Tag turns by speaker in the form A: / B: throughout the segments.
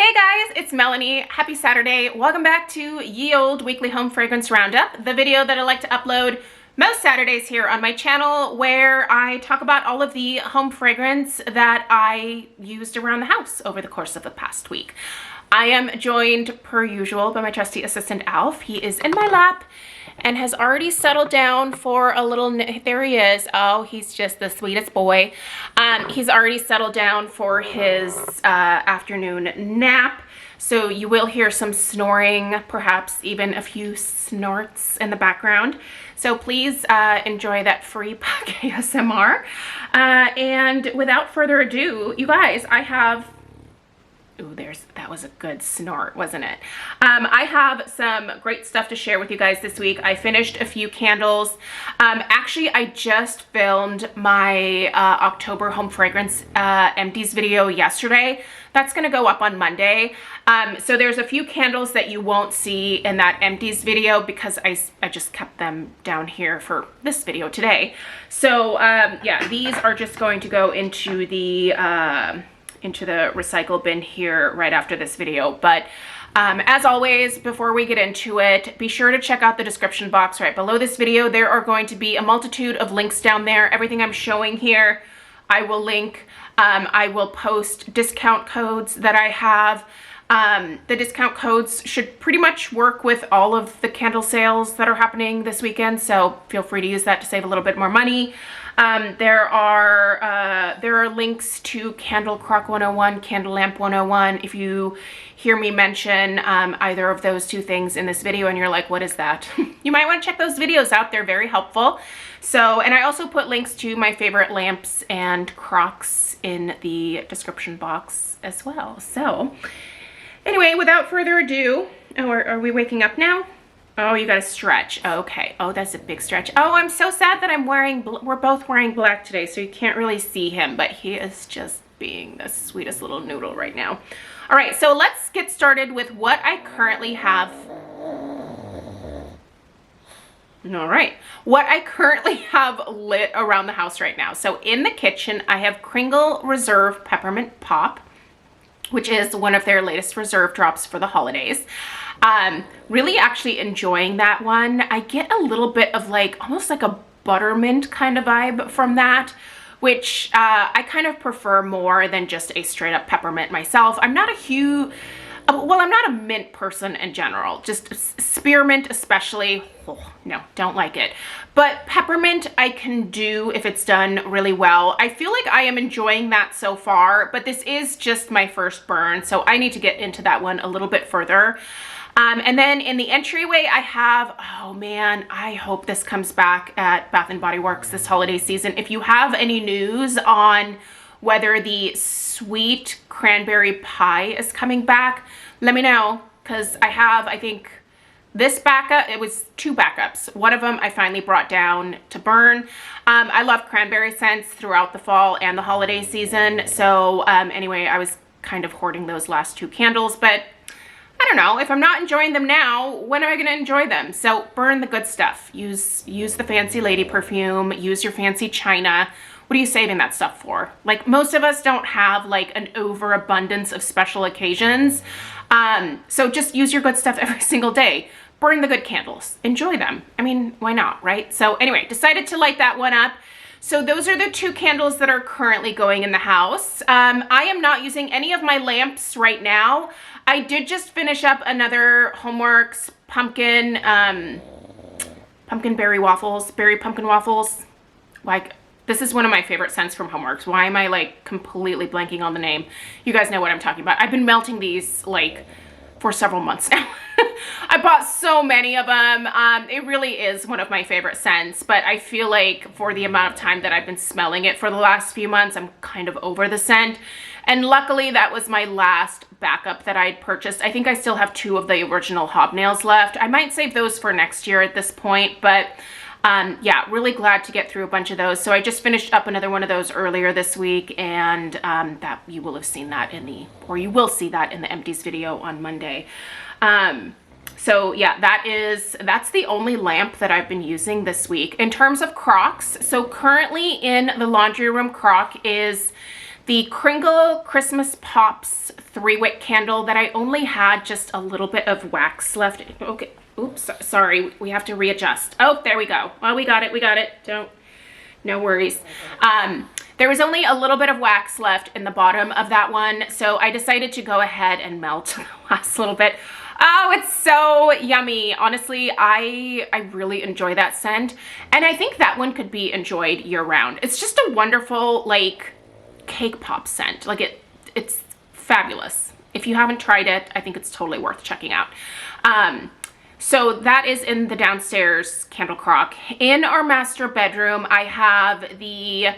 A: Hey guys, it's Melanie. Happy Saturday. Welcome back to Ye Olde Weekly Home Fragrance Roundup, the video that I like to upload most Saturdays here on my channel, where I talk about all of the home fragrance that I used around the house over the course of the past week. I am joined, per usual, by my trusty assistant, Alf. He is in my lap and has already settled down for a little, there he is. Oh, he's just the sweetest boy. He's already settled down for his afternoon nap. So you will hear some snoring, perhaps even a few snorts in the background. So please enjoy that free puck ASMR. And without further ado, you guys, I have, ooh, that was a good snort, wasn't it? I have some great stuff to share with you guys this week. I finished a few candles. Actually, I just filmed my October home fragrance empties video yesterday. That's gonna go up on Monday. So there's a few candles that you won't see in that empties video because I just kept them down here for this video today. So yeah, these are just going to go into the recycle bin here right after this video. But as always, before we get into it, be sure to check out the description box right below this video. There are going to be a multitude of links down there. Everything I'm showing here, I will link. I will post discount codes that I have. The discount codes should pretty much work with all of the candle sales that are happening this weekend, so feel free to use that to save a little bit more money. There are links to Candle Crock 101, Candle Lamp 101. If you hear me mention either of those two things in this video and you're like, what is that? You might want to check those videos out. They're very helpful. So, and I also put links to my favorite lamps and crocks in the description box as well. So anyway, without further ado, oh, are we waking up now? Oh, you gotta stretch. Okay. Oh, that's a big stretch. Oh, I'm so sad that we're both wearing black today, so you can't really see him, but he is just being the sweetest little noodle right now. All right, so let's get started with what I currently have. All right, what I currently have lit around the house right now. So in the kitchen, I have Kringle Reserve Peppermint Pop, which is one of their latest reserve drops for the holidays. Really actually enjoying that one. I get a little bit of like, almost like a buttermint kind of vibe from that, which I kind of prefer more than just a straight up peppermint myself. I'm not a huge, well, I'm not a mint person in general, just spearmint especially, oh, no, don't like it. But peppermint I can do if it's done really well. I feel like I am enjoying that so far, but this is just my first burn, so I need to get into that one a little bit further. And then in the entryway I have, oh man, I hope this comes back at Bath & Body Works this holiday season. If you have any news on whether the sweet cranberry pie is coming back, let me know, because I have, I think, this backup, it was two backups. One of them I finally brought down to burn. I love cranberry scents throughout the fall and the holiday season. So anyway, I was kind of hoarding those last two candles, but I don't know, if I'm not enjoying them now, when am I gonna enjoy them? So burn the good stuff. Use the fancy lady perfume, use your fancy china. What are you saving that stuff for? Like, most of us don't have like an overabundance of special occasions. So just use your good stuff every single day. Burn the good candles, enjoy them. I mean, why not, right? So anyway, decided to light that one up. So those are the two candles that are currently going in the house. I am not using any of my lamps right now. I did just finish up another Homeworx pumpkin berry waffles, berry pumpkin waffles. Like, this is one of my favorite scents from Homeworx. Why am I like completely blanking on the name? You guys know what I'm talking about. I've been melting these like for several months now. I bought so many of them. It really is one of my favorite scents, but I feel like for the amount of time that I've been smelling it for the last few months, I'm kind of over the scent. And luckily that was my last backup that I'd purchased. I think I still have two of the original hobnails left. I might save those for next year at this point, but yeah, really glad to get through a bunch of those. So I just finished up another one of those earlier this week, and that you will have seen that in the, or you will see that in the empties video on Monday. So yeah, that's the only lamp that I've been using this week. In terms of crocks, so currently in the laundry room crock is the Kringle Christmas Pops 3-wick candle that I only had just a little bit of wax left. Okay, oops, sorry, we have to readjust. Oh, there we go. Well, we got it. No worries. There was only a little bit of wax left in the bottom of that one, so I decided to go ahead and melt the last little bit. Oh, it's so yummy. Honestly, I really enjoy that scent, and I think that one could be enjoyed year round. It's just a wonderful, like, cake pop scent. Like, it's fabulous. If you haven't tried it, I think it's totally worth checking out. So that is in the downstairs candle crock. In our master bedroom, I have the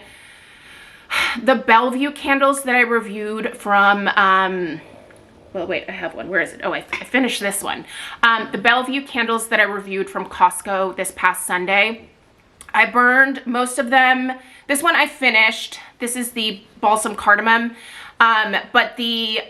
A: Bellevue candles that I reviewed from, well, wait, I have one. Where is it? Oh, I finished this one. The Bellevue candles that I reviewed from Costco this past Sunday. I burned most of them. This one I finished. This is the balsam cardamom. But the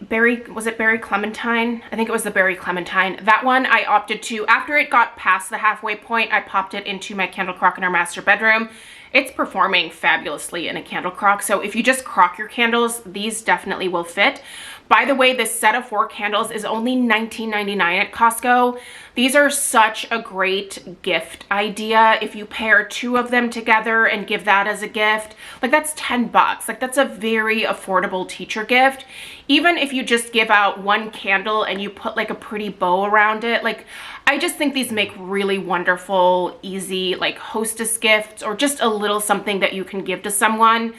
A: berry, was it berry clementine? I think it was the berry clementine. That one I opted to, after it got past the halfway point, I popped it into my candle crock in our master bedroom. It's performing fabulously in a candle crock. So if you just crock your candles, these definitely will fit. By the way, this set of 4 candles is only $19.99 at Costco. These are such a great gift idea. If you pair 2 of them together and give that as a gift, like, that's $10. Like, that's a very affordable teacher gift. Even if you just give out 1 candle and you put like a pretty bow around it, like, I just think these make really wonderful, easy, like, hostess gifts, or just a little something that you can give to someone.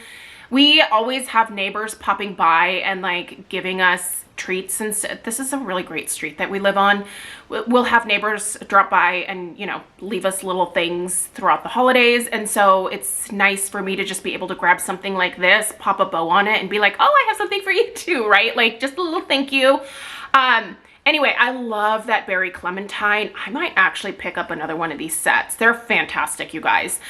A: We always have neighbors popping by and, like, giving us treats, and this is a really great street that we live on. We'll have neighbors drop by and, you know, leave us little things throughout the holidays, and so it's nice for me to just be able to grab something like this, pop a bow on it, and be like, oh, I have something for you too, right? Like, just a little thank you. Anyway, I love that berry clementine. I might actually pick up another one of these sets. They're fantastic, you guys.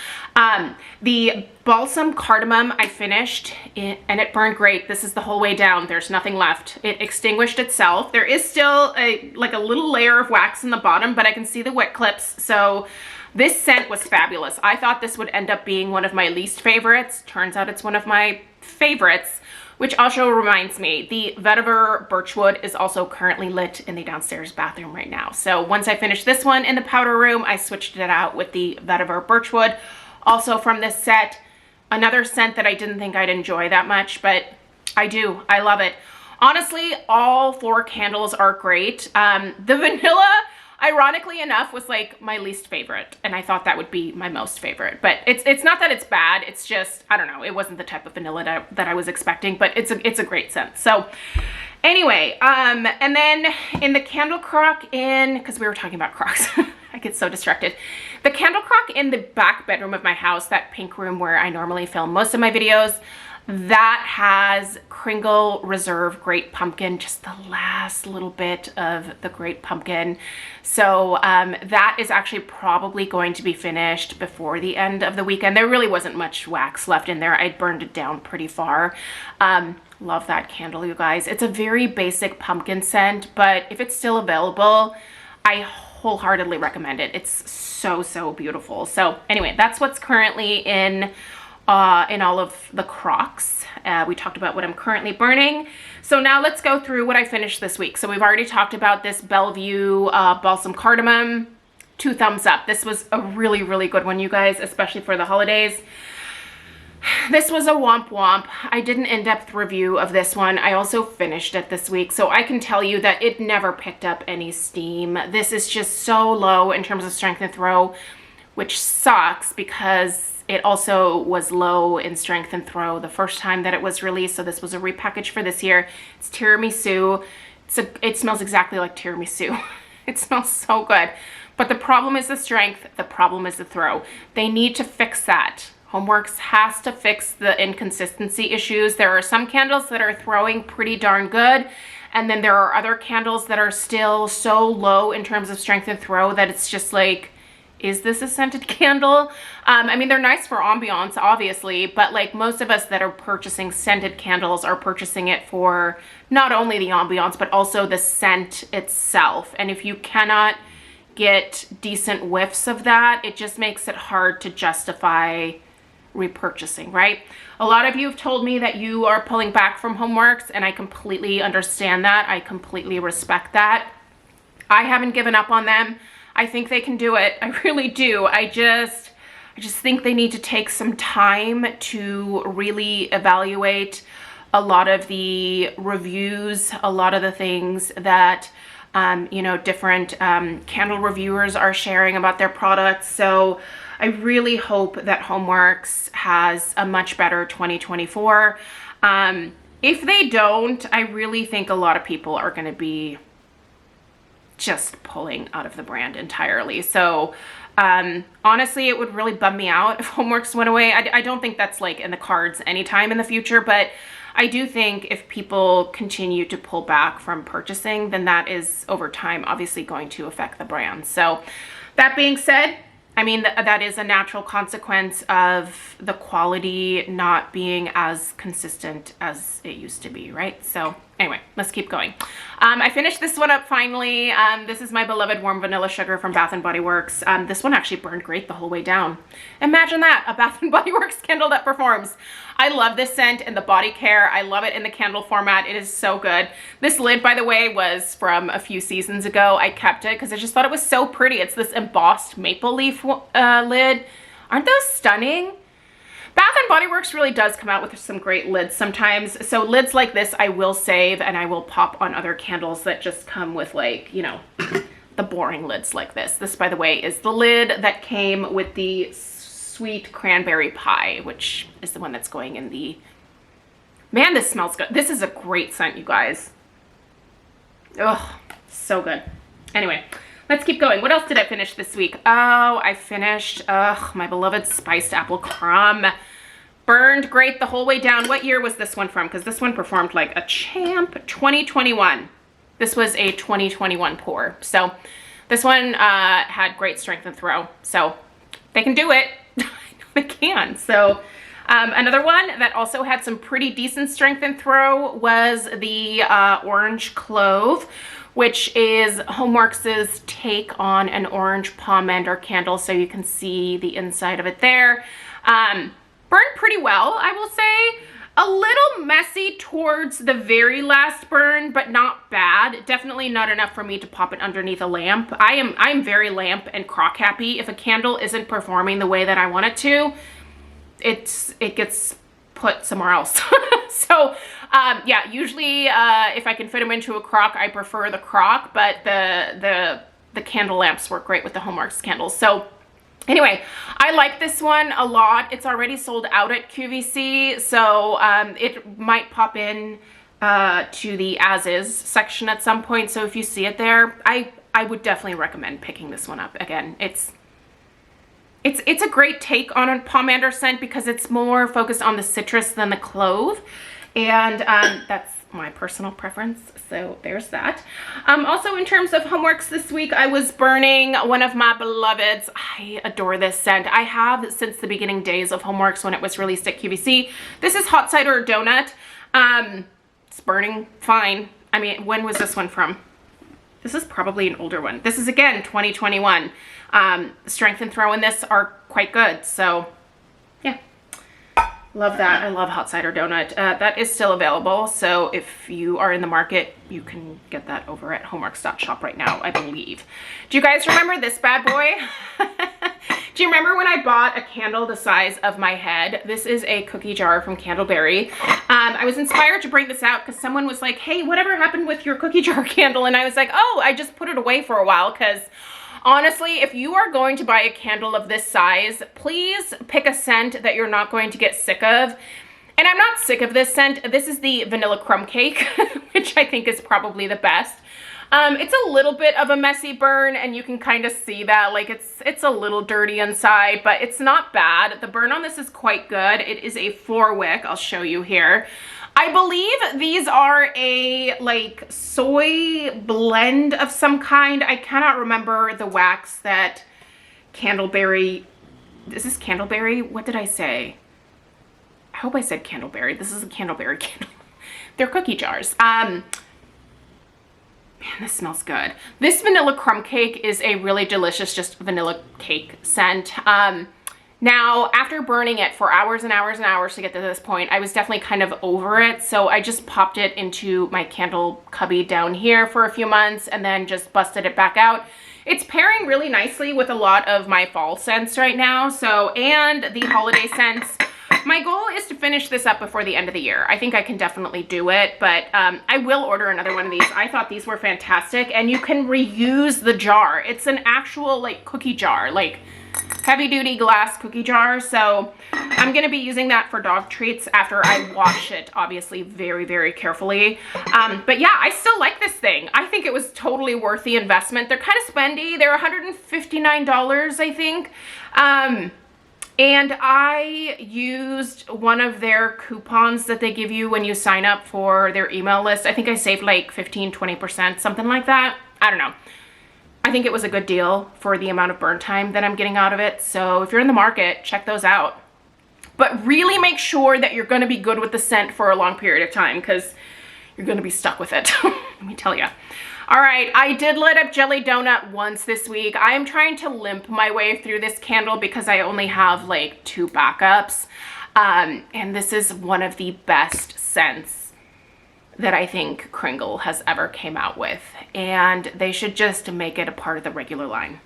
A: The balsam cardamom I finished, and it burned great. This is the whole way down. There's nothing left. It extinguished itself. There is still like a little layer of wax in the bottom, but I can see the wick clips. So this scent was fabulous. I thought this would end up being one of my least favorites. Turns out it's one of my favorites. Which also reminds me, the vetiver birchwood is also currently lit in the downstairs bathroom right now. So once I finish this one in the powder room, I switched it out with the vetiver birchwood. Also from this set, another scent that I didn't think I'd enjoy that much, but I do. I love it. Honestly, all 4 candles are great. The vanilla, ironically enough, was like my least favorite, and I thought that would be my most favorite. But it's not that it's bad, it's just, I don't know, it wasn't the type of vanilla that I was expecting, but it's a great scent. So anyway, and then in the candle crock because we were talking about crocks, I get so distracted. The candle crock in the back bedroom of my house, that pink room where I normally film most of my videos, that has Kringle Reserve Great Pumpkin, just the last little bit of the Great Pumpkin. So that is actually probably going to be finished before the end of the weekend. There really wasn't much wax left in there. I burned it down pretty far. Love that candle, you guys. It's a very basic pumpkin scent, but if it's still available, I wholeheartedly recommend it. It's so beautiful. So anyway, that's what's currently in all of the crocks. We talked about what I'm currently burning. So now let's go through what I finished this week. So we've already talked about this Bellevue balsam cardamom. 2 thumbs up. This was a really good one, you guys, especially for the holidays. This was a womp womp. I did an in-depth review of this one. I also finished it this week, so I can tell you that it never picked up any steam. This is just so low in terms of strength and throw, which sucks because it also was low in strength and throw the first time that it was released, so this was a repackage for this year. It's tiramisu. It smells exactly like tiramisu. It smells so good. But the problem is the strength, the problem is the throw. They need to fix that. Homeworx has to fix the inconsistency issues. There are some candles that are throwing pretty darn good, and then there are other candles that are still so low in terms of strength and throw that it's just like, is this a scented candle? I mean, they're nice for ambiance, obviously, but like most of us that are purchasing scented candles are purchasing it for not only the ambiance, but also the scent itself. And if you cannot get decent whiffs of that, it just makes it hard to justify repurchasing, right? A lot of you have told me that you are pulling back from Homeworx, and I completely understand that. I completely respect that. I haven't given up on them. I think they can do it. I really do. I just think they need to take some time to really evaluate a lot of the reviews, a lot of the things that you know, different candle reviewers are sharing about their products. So I really hope that Homeworx has a much better 2024. If they don't, I really think a lot of people are going to be just pulling out of the brand entirely. So honestly, it would really bum me out if Homeworx went away. I don't think that's like in the cards anytime in the future, but I do think if people continue to pull back from purchasing, then that is over time obviously going to affect the brand. So that being said, I mean, that is a natural consequence of the quality not being as consistent as it used to be, right? So anyway, let's keep going. I finished this one up finally. This is my beloved Warm Vanilla Sugar from Bath & Body Works. This one actually burned great the whole way down. Imagine that, a Bath & Body Works candle that performs. I love this scent in the body care. I love it in the candle format. It is so good. This lid, by the way, was from a few seasons ago. I kept it because I just thought it was so pretty. It's this embossed maple leaf lid. Aren't those stunning? Bath & Body Works really does come out with some great lids sometimes. So lids like this I will save, and I will pop on other candles that just come with, like, you know, the boring lids like this. This, by the way, is the lid that came with the sweet cranberry pie, which is the one that's going in the... Man, this smells good. This is a great scent, you guys. Oh, so good. Anyway, let's keep going. What else did I finish this week? Oh, I finished, my beloved spiced apple crumb. Burned great the whole way down. What year was this one from? Because this one performed like a champ. 2021. This was a 2021 pour. So this one had great strength and throw. So they can do it. I know they can. So another one that also had some pretty decent strength and throw was the Orange Clove, which is Homeworx's take on an orange pomander candle. So you can see the inside of it there. Burned pretty well, I will say. A little messy towards the very last burn, but not bad. Definitely not enough for me to pop it underneath a lamp. I'm very lamp and crock happy. If a candle isn't performing the way that I want it to, it gets put somewhere else. So yeah, usually if I can fit them into a crock, I prefer the crock, but the candle lamps work great with the Homeworx candles. So anyway, I like this one a lot. It's already sold out at QVC, so it might pop in to the as is section at some point. So if you see it there, I would definitely recommend picking this one up. Again, it's a great take on a pomander scent because it's more focused on the citrus than the clove, and that's my personal preference, so there's that. Also, in terms of Homeworx this week, I was burning one of my beloveds. I adore this scent. I have since the beginning days of Homeworx when it was released at QVC. This is Hot Cider Donut. It's burning fine. I mean, when was this one from? This is probably an older one. This is, again, 2021. Strength and throw in this are quite good, so yeah. Love that. I love Hot Cider Donut. That is still available, so if you are in the market, you can get that over at Homeworx.Shop right now, I believe. Do you guys remember this bad boy? Do you remember when I bought a candle the size of my head? This is a cookie jar from Candleberry. I was inspired to bring this out because someone was like, hey, whatever happened with your cookie jar candle? And I was like, oh, I just put it away for a while because honestly, if you are going to buy a candle of this size, please pick a scent that you're not going to get sick of. And I'm not sick of this scent. This is the Vanilla Crumb Cake, which I think is probably the best. It's a little bit of a messy burn, and you can kind of see that, like it's a little dirty inside, but it's not bad. The burn on this is quite good. It is a 4-wick. I'll show you here. I believe these are a like soy blend of some kind. I cannot remember the wax that Candleberry, is this Candleberry? What did I say? I hope I said Candleberry. This is a Candleberry candle. They're cookie jars. Man, this smells good. This Vanilla Crumb Cake is a really delicious, just vanilla cake scent. Now, after burning it for hours and hours and hours to get to this point, I was definitely kind of over it. So I just popped it into my candle cubby down here for a few months and then just busted it back out. It's pairing really nicely with a lot of my fall scents right now. So, and the holiday scents. My goal is to finish this up before the end of the year. I think I can definitely do it, but I will order another one of these. I thought these were fantastic, and you can reuse the jar. It's an actual like cookie jar, like heavy duty glass cookie jar. So I'm going to be using that for dog treats after I wash it, obviously very, very carefully. But yeah, I still like this thing. I think it was totally worth the investment. They're kind of spendy. They're $159, I think. And I used one of their coupons that they give you when you sign up for their email list. I think I saved like 15, 20%, something like that. I don't know. I think it was a good deal for the amount of burn time that I'm getting out of it. So if you're in the market, check those out. But really make sure that you're going to be good with the scent for a long period of time, because you're going to be stuck with it. Let me tell you. All right, I did lit up Jelly Donut once this week. I am trying to limp my way through this candle because I only have like 2 backups. And this is one of the best scents that I think Kringle has ever came out with. And they should just make it a part of the regular line.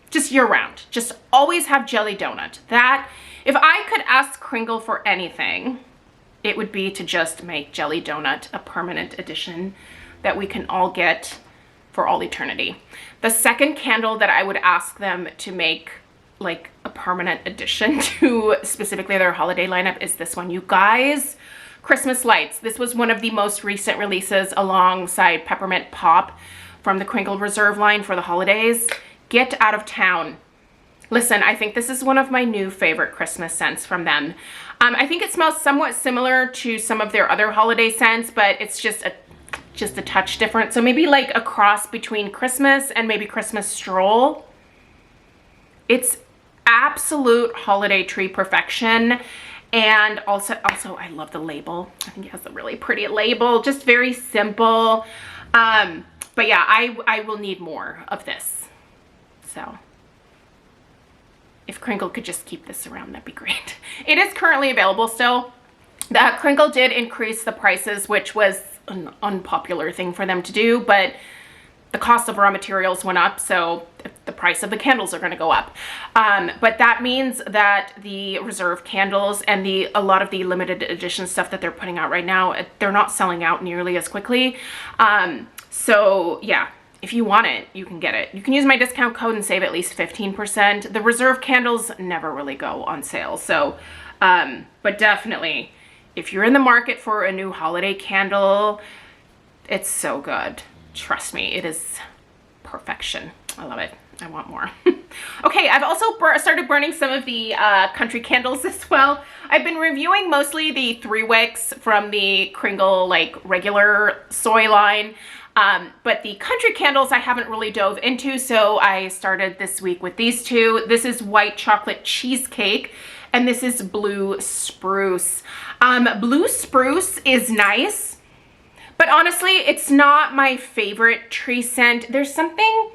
A: Just year round. Just always have Jelly Donut. That, if I could ask Kringle for anything, it would be to just make Jelly Donut a permanent addition that we can all get for all eternity. The second candle that I would ask them to make like a permanent addition to specifically their holiday lineup is this one, you guys. Christmas Lights. This was one of the most recent releases alongside Peppermint Pop from the Kringle Reserve line for the holidays. Get out of town. Listen, I think this is one of my new favorite Christmas scents from them. I think it smells somewhat similar to some of their other holiday scents, but it's just a touch different. So maybe like a cross between Christmas and maybe Christmas Stroll. It's absolute holiday tree perfection. And also I love the label. I think it has a really pretty label, just very simple. But yeah, I will need more of this. So if Kringle could just keep this around, that'd be great. It is currently available still. The Kringle did increase the prices, which was an unpopular thing for them to do, but the cost of raw materials went up, so the price of the candles are going to go up. But that means that the reserve candles and a lot of the limited edition stuff that they're putting out right now, they're not selling out nearly as quickly. So yeah, if you want it, you can get it. You can use my discount code and save at least 15%. The reserve candles never really go on sale. So, but definitely, if you're in the market for a new holiday candle, it's so good. Trust me, it is perfection. I love it. I want more. Okay, I've also started burning some of the country candles as well. I've been reviewing mostly the 3 wicks from the Kringle like regular soy line. But the country candles I haven't really dove into, so I started this week with these 2. This is White Chocolate Cheesecake, and this is Blue Spruce. Blue Spruce is nice, but honestly, it's not my favorite tree scent. There's something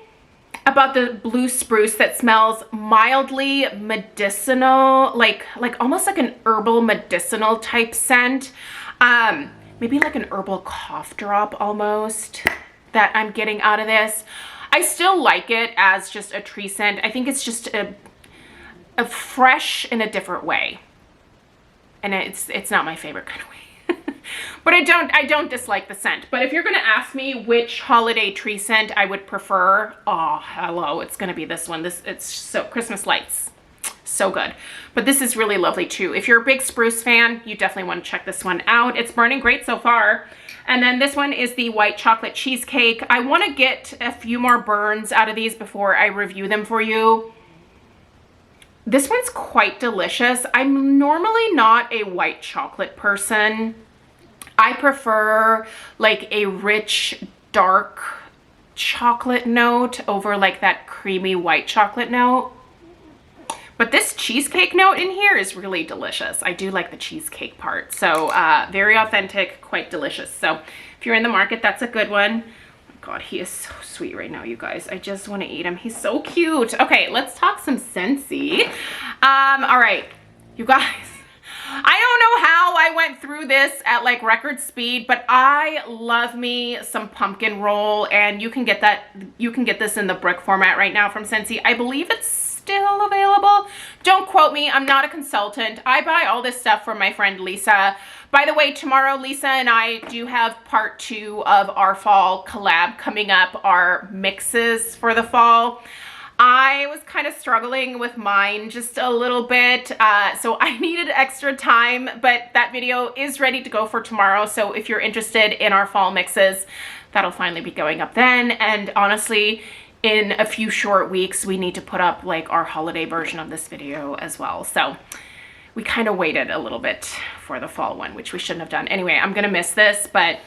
A: about the Blue Spruce that smells mildly medicinal, like almost like an herbal medicinal type scent. Maybe like an herbal cough drop almost that I'm getting out of this. I still like it as just a tree scent. I think it's just a fresh in a different way. And it's not my favorite kind of way. But I don't dislike the scent. But if you're gonna ask me which holiday tree scent I would prefer, oh hello, it's gonna be this one. It's so Christmas Lights. So good. But this is really lovely too. If you're a big spruce fan, you definitely want to check this one out. It's burning great so far. And then this one is the White Chocolate Cheesecake. I want to get a few more burns out of these before I review them for you. This one's quite delicious. I'm normally not a white chocolate person. I prefer like a rich, dark chocolate note over like that creamy white chocolate note. But this cheesecake note in here is really delicious. I do like the cheesecake part. So very authentic, quite delicious. So if you're in the market, that's a good one. God, he is so sweet right now, you guys. I just want to eat him. He's so cute. Okay, let's talk some Scentsy. All right, you guys. I don't know how I went through this at like record speed, but I love me some pumpkin roll, and you can get this in the brick format right now from Scentsy. I believe it's still available. Don't quote me. I'm not a consultant. I buy all this stuff from my friend Lisa. By the way, tomorrow Lisa and I do have part 2 of our fall collab coming up, our mixes for the fall. I was kind of struggling with mine just a little bit, so I needed extra time, but that video is ready to go for tomorrow. So if you're interested in our fall mixes, that'll finally be going up then. And honestly, in a few short weeks, we need to put up like our holiday version of this video as well. So we kind of waited a little bit for the fall one, which we shouldn't have done. Anyway, I'm gonna miss this, but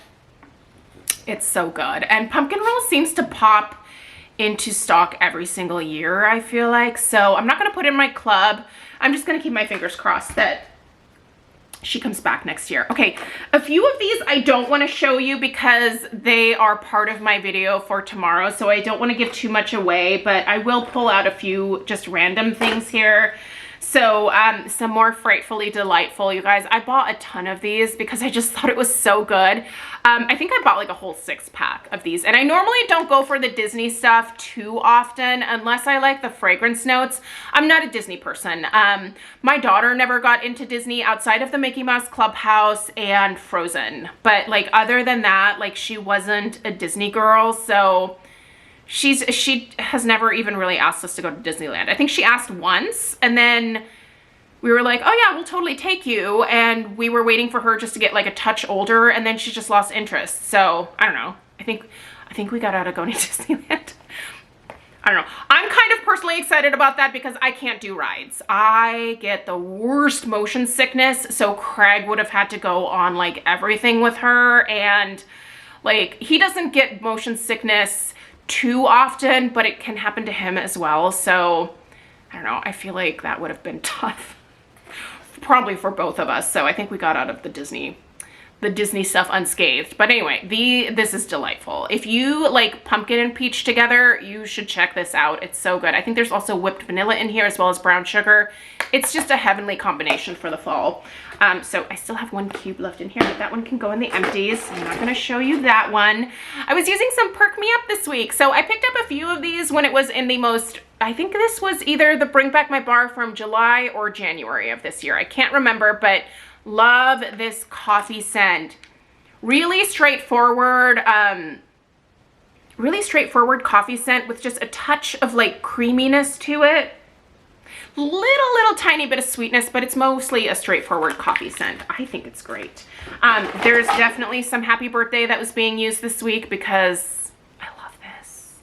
A: it's so good. And pumpkin roll seems to pop into stock every single year, I feel like. So I'm not gonna put it in my club. I'm just gonna keep my fingers crossed that she comes back next year. Okay, a few of these I don't wanna show you because they are part of my video for tomorrow, so I don't wanna give too much away, but I will pull out a few just random things here. So some more Frightfully Delightful. You guys, I bought a ton of these because I just thought it was so good. I think I bought like a whole 6-pack of these, and I normally don't go for the Disney stuff too often unless I like the fragrance notes. I'm not a Disney person. My daughter never got into Disney outside of the Mickey Mouse Clubhouse and Frozen, but like other than that, like she wasn't a Disney girl, so she has never even really asked us to go to Disneyland. I think she asked once, and then we were like, oh yeah, we'll totally take you. And we were waiting for her just to get like a touch older, and then she just lost interest. So I don't know. I think we got out of going to Disneyland. I don't know. I'm kind of personally excited about that because I can't do rides. I get the worst motion sickness. So Craig would have had to go on like everything with her, and like he doesn't get motion sickness too often, but it can happen to him as well. So I don't know, I feel like that would have been tough probably for both of us. So I think we got out of the Disney stuff unscathed. But anyway, this is delightful. If you like pumpkin and peach together, you should check this out. It's so good. I think there's also whipped vanilla in here as well as brown sugar. It's just a heavenly combination for the fall. So I still have 1 cube left in here, but that one can go in the empties. I'm not gonna show you that one. I was using some Perk Me Up this week. So I picked up a few of these when it was in the most, I think this was either the Bring Back My Bar from July or January of this year. I can't remember, but love this coffee scent. Really straightforward coffee scent with just a touch of like creaminess to it. Little tiny bit of sweetness, but it's mostly a straightforward coffee scent. I think it's great. There's definitely some Happy Birthday that was being used this week because I love this.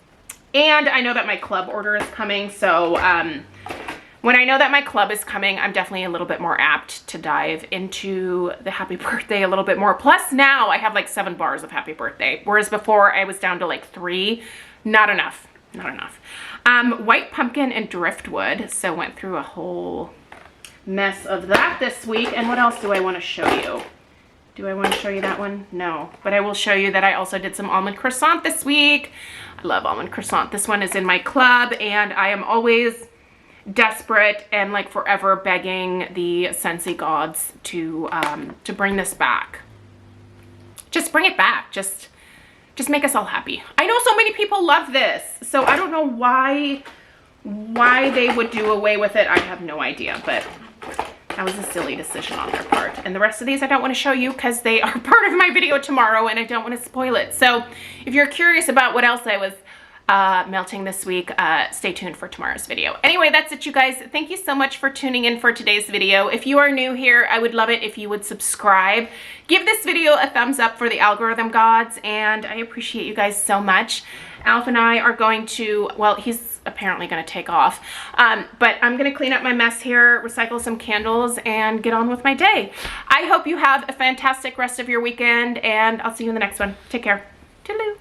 A: And I know that my club order is coming, so when I know that my club is coming, I'm definitely a little bit more apt to dive into the Happy Birthday a little bit more. Plus now I have like 7 bars of Happy Birthday, whereas before I was down to like 3. Not enough, not enough. White Pumpkin and Driftwood. So went through a whole mess of that this week. And what else do I want to show you? Do I want to show you that one? No, but I will show you that I also did some almond croissant this week. I love almond croissant. This one is in my club, and I am always desperate and like forever begging the Scentsy gods to bring this back. Just bring it back. Just make us all happy. I know so many people love this, so I don't know why they would do away with it. I have no idea, but that was a silly decision on their part. And the rest of these I don't want to show you because they are part of my video tomorrow and I don't want to spoil it. So if you're curious about what else I was melting this week, stay tuned for tomorrow's video. Anyway, that's it, you guys. Thank you so much for tuning in for today's video. If you are new here, I would love it if you would subscribe. Give this video a thumbs up for the algorithm gods, and I appreciate you guys so much. Alf and I are going to, well, he's apparently going to take off, but I'm going to clean up my mess here, recycle some candles, and get on with my day. I hope you have a fantastic rest of your weekend, and I'll see you in the next one. Take care. Toodaloo.